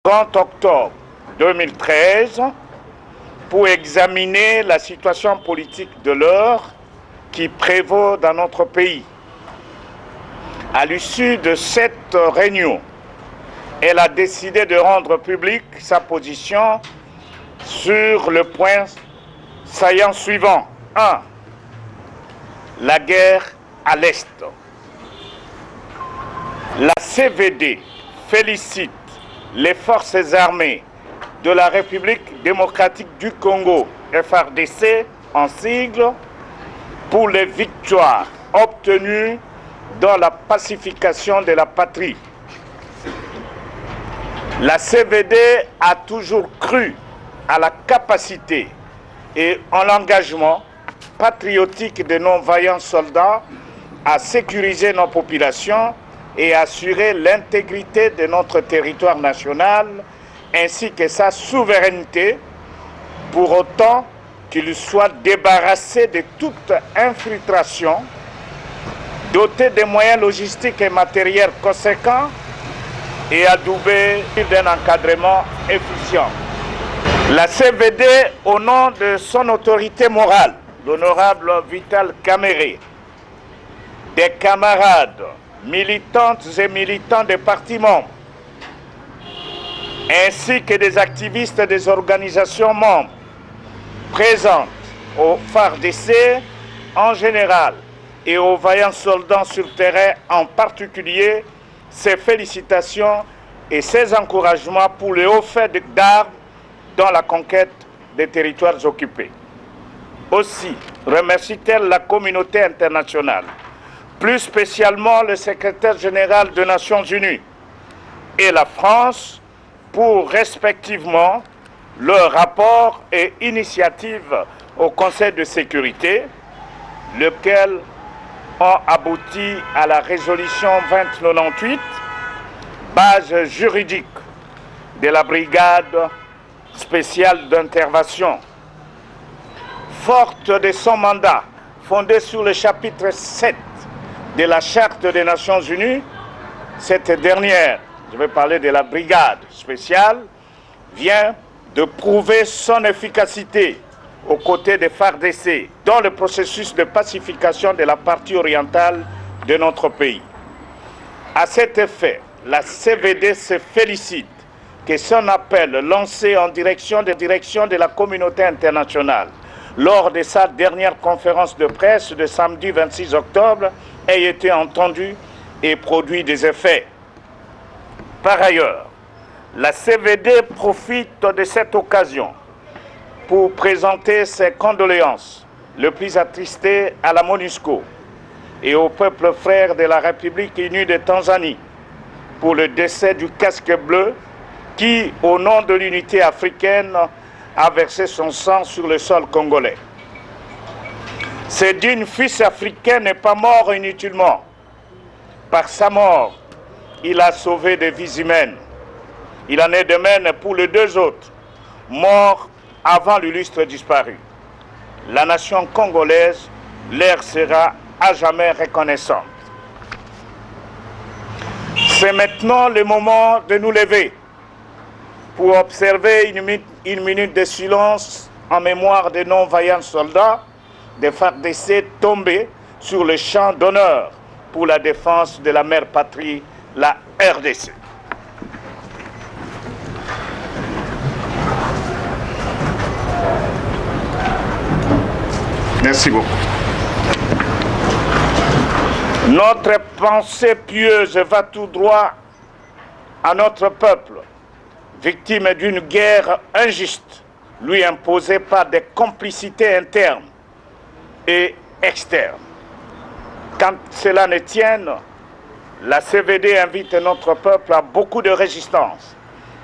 30 octobre 2013 pour examiner la situation politique de l'heure qui prévaut dans notre pays. À l'issue de cette réunion, elle a décidé de rendre publique sa position sur le point saillant suivant. 1. La guerre à l'Est. La CVD félicite les forces armées de la République démocratique du Congo, FARDC en sigle, pour les victoires obtenues dans la pacification de la patrie. La CVD a toujours cru à la capacité et en l'engagement patriotique de nos vaillants soldats à sécuriser nos populations et assurer l'intégrité de notre territoire national ainsi que sa souveraineté, pour autant qu'il soit débarrassé de toute infiltration, doté de moyens logistiques et matériels conséquents et adoubé d'un encadrement efficient. La CVD, au nom de son autorité morale, l'honorable Vital Kamerhe, des camarades militantes et militants des partis membres, ainsi que des activistes des organisations membres présentes au FARDC en général et aux vaillants soldats sur le terrain en particulier, ses félicitations et ses encouragements pour le haut fait d'armes dans la conquête des territoires occupés. Aussi remercie-t-elle la communauté internationale, plus spécialement le secrétaire général des Nations Unies et la France pour respectivement leur rapport et initiative au Conseil de sécurité, lequel ont abouti à la résolution 2098, base juridique de la brigade spéciale d'intervention. Forte de son mandat, fondé sur le chapitre 7 de la Charte des Nations Unies, cette dernière, je vais parler de la brigade spéciale, vient de prouver son efficacité aux côtés des FARDC dans le processus de pacification de la partie orientale de notre pays. À cet effet, la CVD se félicite que son appel lancé en direction de la communauté internationale lors de sa dernière conférence de presse de samedi 26 octobre ait été entendu et produit des effets. Par ailleurs, la CVD profite de cette occasion pour présenter ses condoléances le plus attristées à la MONUSCO et au peuple frère de la République unie de Tanzanie pour le décès du casque bleu qui, au nom de l'unité africaine, a versé son sang sur le sol congolais. Ce digne fils africain n'est pas mort inutilement. Par sa mort, il a sauvé des vies humaines. Il en est de même pour les deux autres, morts avant l'illustre disparu. La nation congolaise leur sera à jamais reconnaissante. C'est maintenant le moment de nous lever pour observer une minute de silence en mémoire de nos vaillants soldats des FARDC tombés sur le champ d'honneur pour la défense de la mère patrie, la RDC. Merci beaucoup. Notre pensée pieuse va tout droit à notre peuple, victime d'une guerre injuste, lui imposée par des complicités internes et externes. Quand cela ne tienne, la CVD invite notre peuple à beaucoup de résistance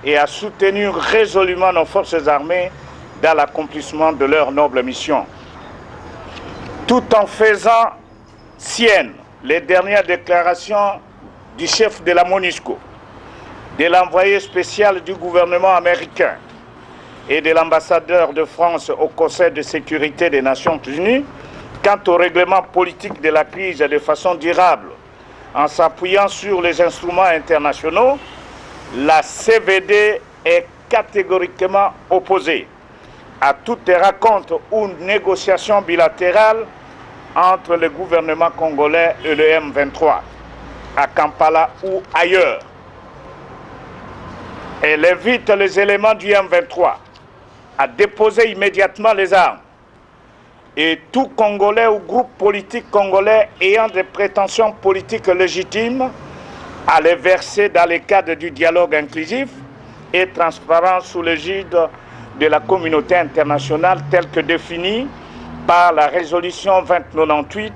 et à soutenir résolument nos forces armées dans l'accomplissement de leur noble mission, tout en faisant siennes les dernières déclarations du chef de la MONUSCO, de l'envoyé spécial du gouvernement américain et de l'ambassadeur de France au Conseil de sécurité des Nations Unies quant au règlement politique de la crise de façon durable en s'appuyant sur les instruments internationaux. La CVD est catégoriquement opposée à toute rencontre ou négociation bilatérale entre le gouvernement congolais et le M23, à Kampala ou ailleurs. Elle invite les éléments du M23 à déposer immédiatement les armes et tout Congolais ou groupe politique congolais ayant des prétentions politiques légitimes à les verser dans le cadre du dialogue inclusif et transparent sous l'égide de la communauté internationale telle que définie par la résolution 2098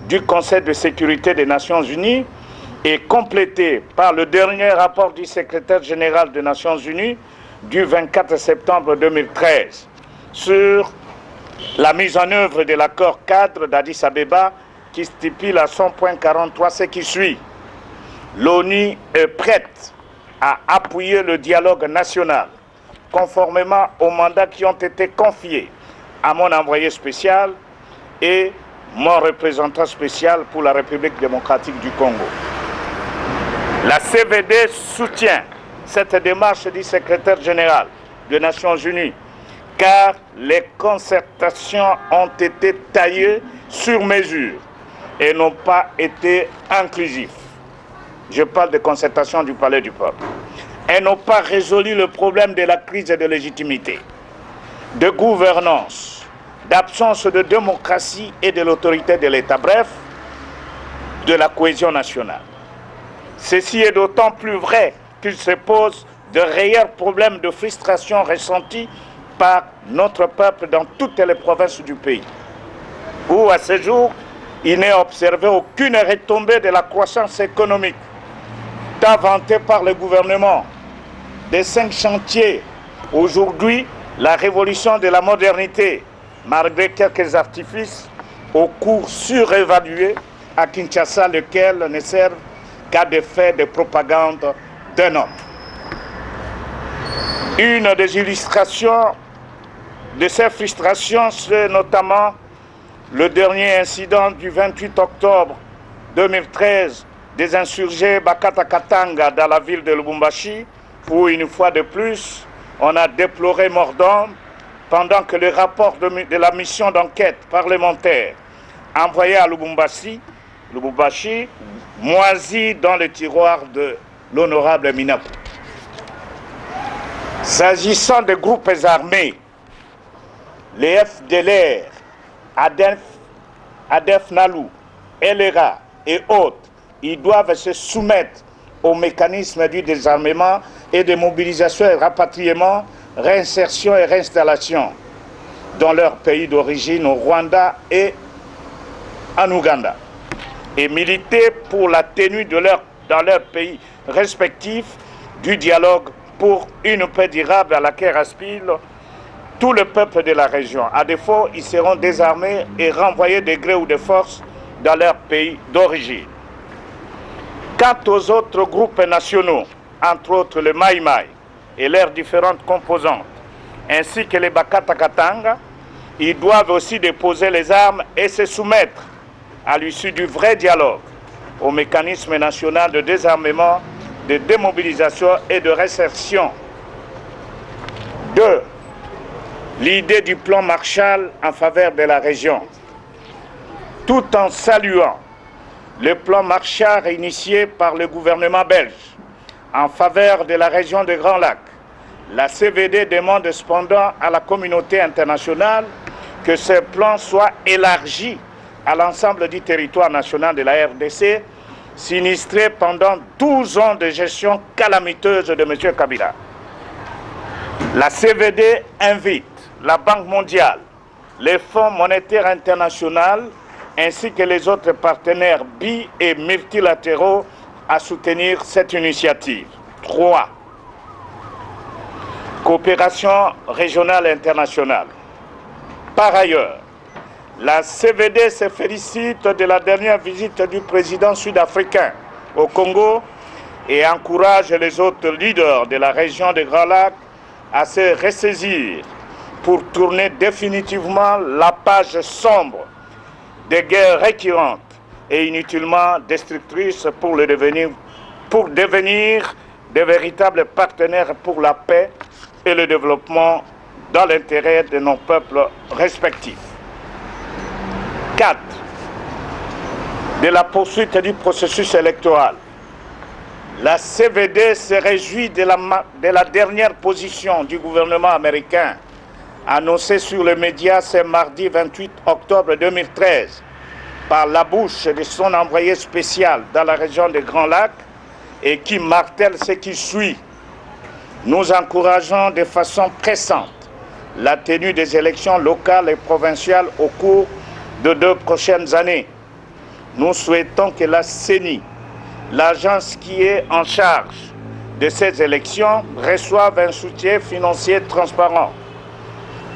du Conseil de sécurité des Nations Unies et complétée par le dernier rapport du secrétaire général des Nations Unies du 24 septembre 2013 sur la mise en œuvre de l'accord cadre d'Addis Abeba qui stipule à son point 43 ce qui suit. L'ONU est prête à appuyer le dialogue national conformément aux mandats qui ont été confiés à mon envoyé spécial et mon représentant spécial pour la République démocratique du Congo. La CVD soutient cette démarche du secrétaire général des Nations Unies car les concertations ont été taillées sur mesure et n'ont pas été inclusives. Je parle de concertation du Palais du Peuple. Elles n'ont pas résolu le problème de la crise de légitimité, de gouvernance, d'absence de démocratie et de l'autorité de l'État, bref, de la cohésion nationale. Ceci est d'autant plus vrai qu'il se pose de réels problèmes de frustration ressentis par notre peuple dans toutes les provinces du pays, où à ce jour, il n'est observé aucune retombée de la croissance économique inventée par le gouvernement. Des 5 chantiers, aujourd'hui, la révolution de la modernité, malgré quelques artifices, au cours surévalué à Kinshasa, lesquels ne servent qu'à des faits de propagande d'un homme. Une des illustrations de ces frustrations, c'est notamment le dernier incident du 28 octobre 2013 des insurgés Bakata Katanga dans la ville de Lubumbashi, où une fois de plus, on a déploré mort d'homme pendant que le rapport de la mission d'enquête parlementaire envoyé à Lubumbashi moisit dans le tiroir de l'honorable Minapo. S'agissant des groupes armés, les FDLR, ADF Nalu, LRA et autres, ils doivent se soumettre au mécanisme du désarmement et de mobilisation et rapatriement, réinsertion et réinstallation dans leur pays d'origine au Rwanda et en Ouganda, et militer pour la tenue dans leur pays respectif du dialogue pour une paix durable à laquelle aspire tout le peuple de la région. À défaut, ils seront désarmés et renvoyés de gré ou de force dans leur pays d'origine. Quant aux autres groupes nationaux, entre autres le Maï Maï et leurs différentes composantes, ainsi que les Bakata Katanga, ils doivent aussi déposer les armes et se soumettre à l'issue du vrai dialogue au mécanisme national de désarmement, de démobilisation et de réinsertion. 2. L'idée du plan Marshall en faveur de la région. Tout en saluant le plan Marshall initié par le gouvernement belge en faveur de la région des Grands Lacs, la CVD demande cependant à la communauté internationale que ce plan soit élargi à l'ensemble du territoire national de la RDC, sinistré pendant 12 ans de gestion calamiteuse de M. Kabila. La CVD invite la Banque mondiale, les Fonds monétaires internationaux ainsi que les autres partenaires bi- et multilatéraux à soutenir cette initiative. 3. Coopération régionale et internationale. Par ailleurs, la CVD se félicite de la dernière visite du président sud-africain au Congo et encourage les autres leaders de la région des Grands Lacs à se ressaisir pour tourner définitivement la page sombre des guerres récurrentes et inutilement destructrices pour devenir de véritables partenaires pour la paix et le développement dans l'intérêt de nos peuples respectifs. 4. De la poursuite du processus électoral. La CVD se réjouit de la dernière position du gouvernement américain annoncée sur les médias ce mardi 28 octobre 2013 par la bouche de son envoyé spécial dans la région des Grands Lacs et qui martèle ce qui suit. Nous encourageons de façon pressante la tenue des élections locales et provinciales au cours de 2 prochaines années. Nous souhaitons que la CENI, l'agence qui est en charge de ces élections, reçoive un soutien financier transparent.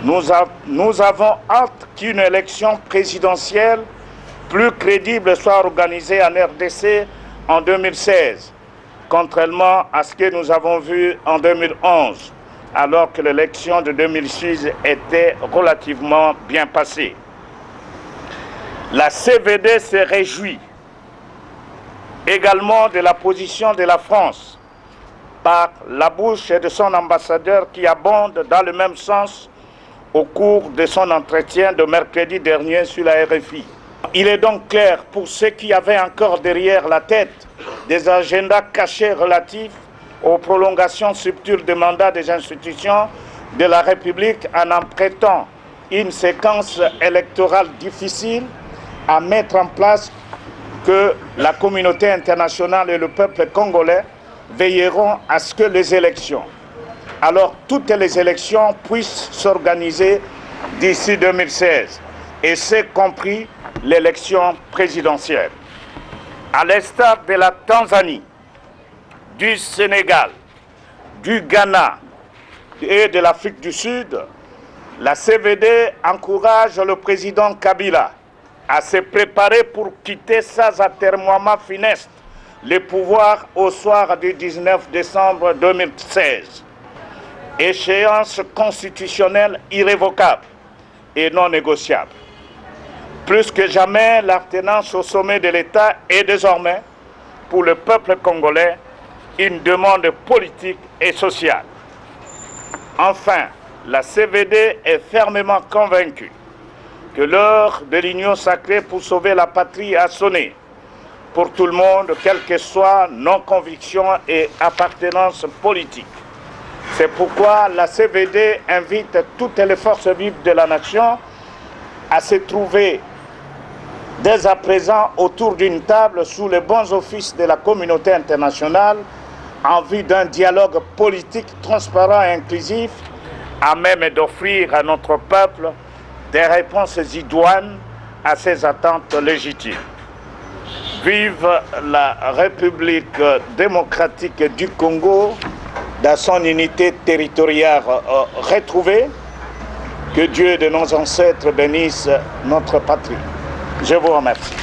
Nous avons hâte qu'une élection présidentielle plus crédible soit organisée en RDC en 2016, contrairement à ce que nous avons vu en 2011, alors que l'élection de 2006 était relativement bien passée. La CVD se réjouit également de la position de la France par la bouche de son ambassadeur qui abonde dans le même sens au cours de son entretien de mercredi dernier sur la RFI. Il est donc clair pour ceux qui avaient encore derrière la tête des agendas cachés relatifs aux prolongations subtiles des mandats des institutions de la République en prêtant une séquence électorale difficile à mettre en place, que la communauté internationale et le peuple congolais veilleront à ce que les élections, alors toutes les élections, puissent s'organiser d'ici 2016, et c'est compris l'élection présidentielle. À l'instar de la Tanzanie, du Sénégal, du Ghana et de l'Afrique du Sud, la CVD encourage le président Kabila à se préparer pour quitter sans atermoiement funeste le pouvoir au soir du 19 décembre 2016. Échéance constitutionnelle irrévocable et non négociable. Plus que jamais, l'alternance au sommet de l'État est désormais, pour le peuple congolais, une demande politique et sociale. Enfin, la CVD est fermement convaincue que l'heure de l'union sacrée pour sauver la patrie a sonné pour tout le monde, quelles que soient nos convictions et appartenances politiques. C'est pourquoi la CVD invite toutes les forces vives de la nation à se trouver dès à présent autour d'une table sous les bons offices de la communauté internationale en vue d'un dialogue politique transparent et inclusif à même d'offrir à notre peuple des réponses idoines à ses attentes légitimes. Vive la République démocratique du Congo dans son unité territoriale retrouvée. Que Dieu de nos ancêtres bénisse notre patrie. Je vous remercie.